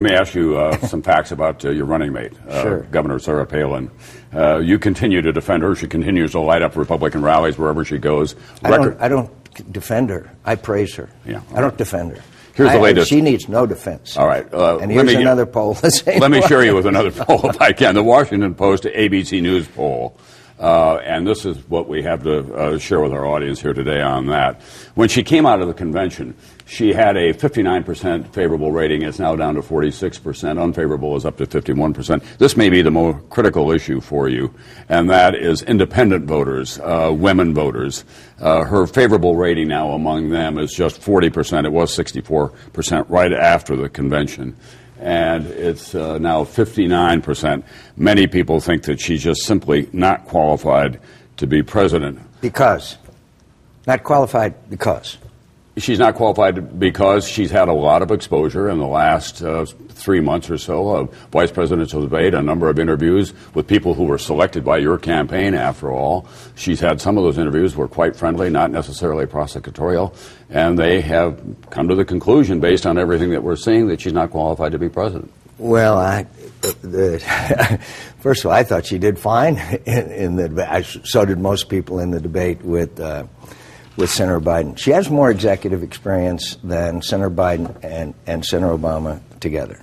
Let me ask you some facts about your running mate, Sure. Governor Sarah Palin. You continue to defend her. She continues to light up Republican rallies wherever she goes. I don't defend her. I praise her. Yeah. I don't defend her. Here's the latest. She needs no defense. All right. And here's another poll. Let me share you with another poll if I can. The Washington Post ABC News poll. And this is what we have to share with our audience here today on that. When she came out of the convention, she had a 59% favorable rating. It's now down to 46%. Unfavorable is up to 51%. This may be the more critical issue for you, and that is independent voters, women voters. Her favorable rating now among them is just 40%. It was 64% right after the convention. And it's now 59%. Many people think that she's just simply not qualified to be president. Because? Not qualified because? She's not qualified because she's had a lot of exposure in the last 3 months or so of vice presidential debate, a number of interviews with people who were selected by your campaign, after all. She's had some of those interviews were quite friendly, not necessarily prosecutorial, and they have come to the conclusion, based on everything that we're seeing, that she's not qualified to be president. Well, first of all, I thought she did fine in the debate. So did most people in the debate with Senator Biden. She has more executive experience than Senator Biden and Senator Obama together.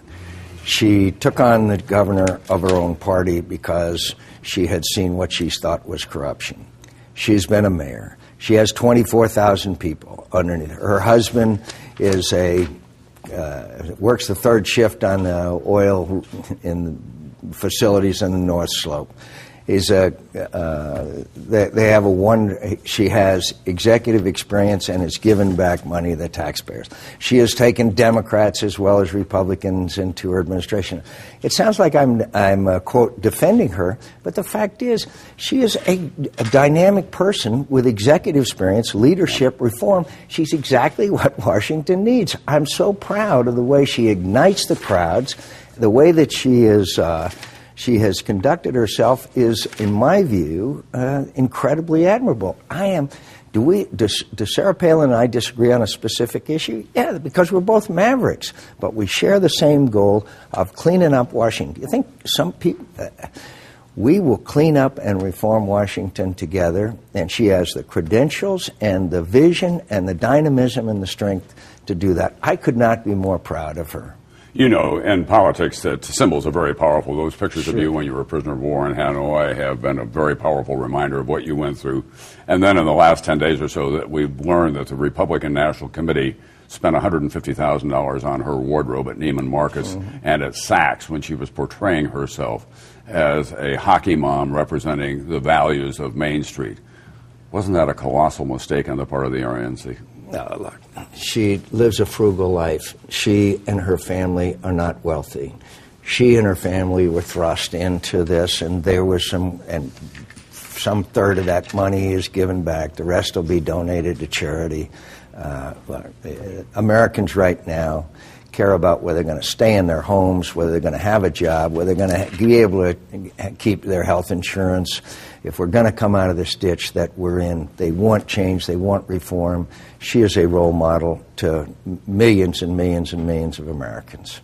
She took on the governor of her own party because she had seen what she thought was corruption. She's been a mayor. She has 24,000 people underneath her. Her husband is works the third shift on the oil in the facilities in the North Slope. She has executive experience and has given back money to the taxpayers. She has taken Democrats as well as Republicans into her administration. It sounds like I'm quote, defending her, but the fact is she is a dynamic person with executive experience, leadership, reform. She's exactly what Washington needs. I'm so proud of the way she ignites the crowds, the way that she has conducted herself is, in my view, incredibly admirable. Does Sarah Palin and I disagree on a specific issue? Yeah, because we're both mavericks, but we share the same goal of cleaning up Washington. Do you think some people, we will clean up and reform Washington together, and she has the credentials and the vision and the dynamism and the strength to do that. I could not be more proud of her. You know, in politics, that symbols are very powerful. Those pictures Sure. of you when you were a prisoner of war in Hanoi have been a very powerful reminder of what you went through. And then in the last 10 days or so, that we've learned that the Republican National Committee spent $150,000 on her wardrobe at Neiman Marcus and at Saks when she was portraying herself as a hockey mom representing the values of Main Street. Wasn't that a colossal mistake on the part of the RNC? No, look, she lives a frugal life. She and her family are not wealthy. She and her family were thrust into this, and there was some third of that money is given back. The rest will be donated to charity. Americans right now care about whether they're going to stay in their homes, whether they're going to have a job, whether they're going to be able to keep their health insurance. If we're going to come out of this ditch that we're in, they want change, they want reform. She is a role model to millions and millions and millions of Americans.